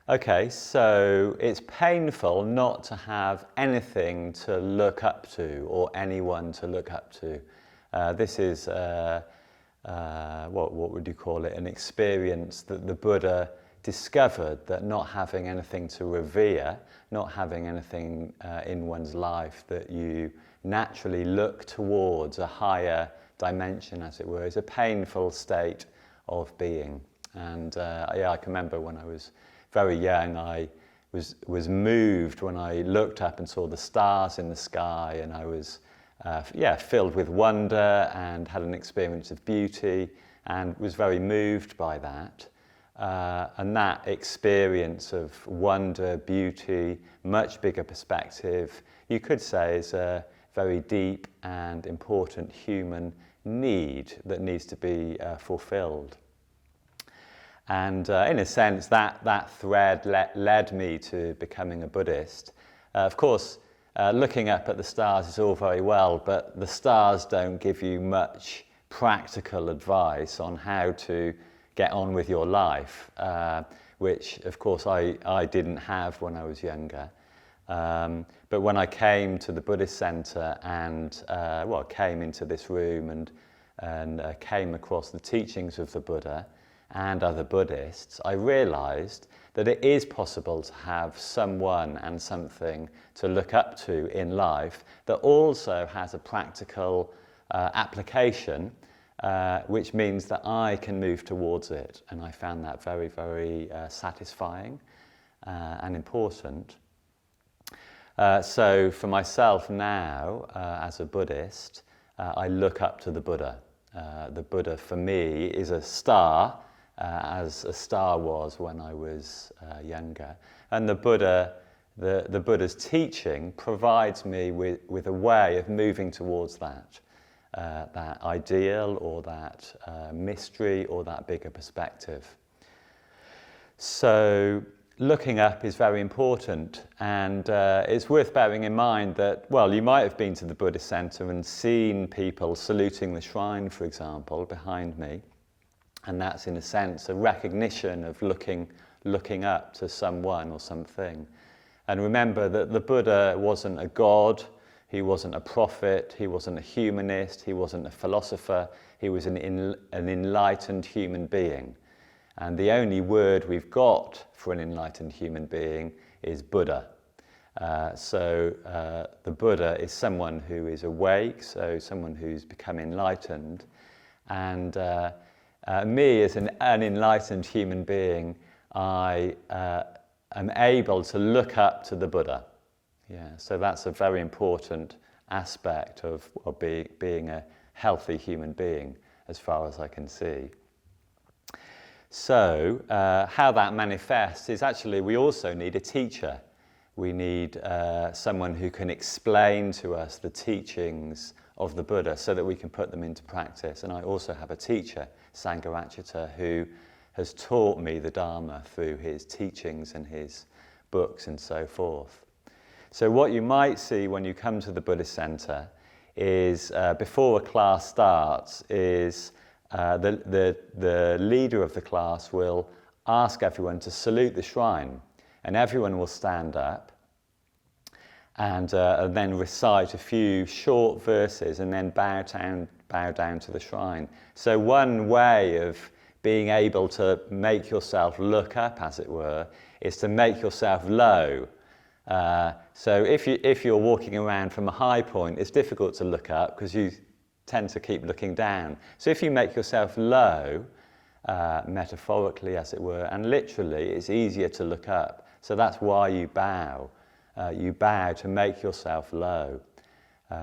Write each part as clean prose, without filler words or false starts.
Okay, so it's painful not to have anything to look up to or anyone to look up to. This is, what would you call it, an experience that the Buddha discovered, that not having anything to revere, not having anything in one's life that you naturally look towards, a higher dimension as it were, is a painful state of being. And yeah, I can remember when I was very young, I was moved when I looked up and saw the stars in the sky, and I was filled with wonder and had an experience of beauty and was very moved by that. And that experience of wonder, beauty, much bigger perspective, you could say is a very deep and important human need that needs to be fulfilled. And in a sense, that thread led me to becoming a Buddhist. Of course, looking up at the stars is all very well, but the stars don't give you much practical advice on how to get on with your life, which, of course, I didn't have when I was younger. But when I came to the Buddhist Center and came into this room and came across the teachings of the Buddha and other Buddhists, I realized that it is possible to have someone and something to look up to in life that also has a practical application, which means that I can move towards it. And I found that very, very satisfying and important. So for myself now, as a Buddhist, I look up to the Buddha. The Buddha for me is a star, as a star was when I was younger. And the Buddha's teaching provides me with a way of moving towards that ideal or that mystery or that bigger perspective. So looking up is very important, and it's worth bearing in mind that, well, you might have been to the Buddhist Center and seen people saluting the shrine, for example, behind me. And that's, in a sense, a recognition of looking up to someone or something. And remember that the Buddha wasn't a god, he wasn't a prophet, he wasn't a humanist, he wasn't a philosopher, he was an enlightened human being. And the only word we've got for an enlightened human being is Buddha. So the Buddha is someone who is awake, so someone who's become enlightened. And me as an unenlightened human being, I am able to look up to the Buddha. Yeah, so that's a very important aspect of being a healthy human being, as far as I can see. So how that manifests is actually we also need a teacher. We need someone who can explain to us the teachings of the Buddha so that we can put them into practice. And I also have a teacher, Sangharakshita, who has taught me the Dharma through his teachings and his books and so forth. So what you might see when you come to the Buddhist Center is, before a class starts, is the leader of the class will ask everyone to salute the shrine, and everyone will stand up and then recite a few short verses and then bow down to the shrine. So one way of being able to make yourself look up, as it were, is to make yourself low. So if you're walking around from a high point, it's difficult to look up because you tend to keep looking down. So if you make yourself low, metaphorically as it were, and literally, it's easier to look up. So that's why you bow. You bow to make yourself low.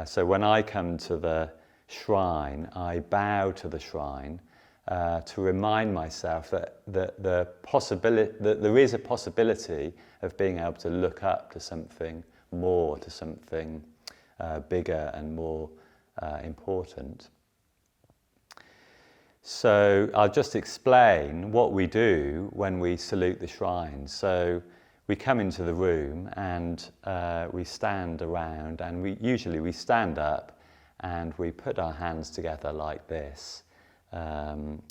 So when I come to the shrine, I bow to the shrine to remind myself that there is a possibility of being able to look up to something more, to something bigger and more important. So I'll just explain what we do when we salute the shrine. So we come into the room and we stand around, and we usually stand up and we put our hands together like this, and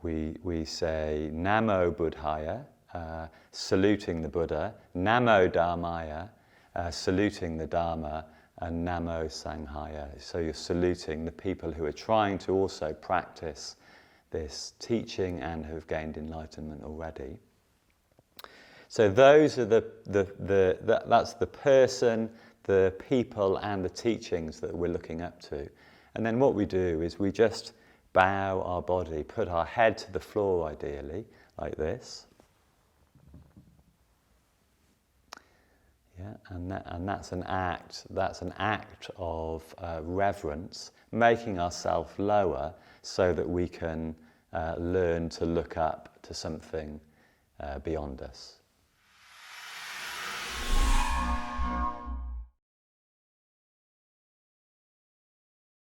we say Namo Buddhaya, saluting the Buddha, Namo Dharmaya, saluting the Dharma, and Namo Sanghaya. So you're saluting the people who are trying to also practice this teaching and have gained enlightenment already. So those are that's the person, the people, and the teachings that we're looking up to. And then what we do is we just bow our body, put our head to the floor ideally, like this. Yeah, and that's an act of reverence, making ourselves lower so that we can learn to look up to something beyond us.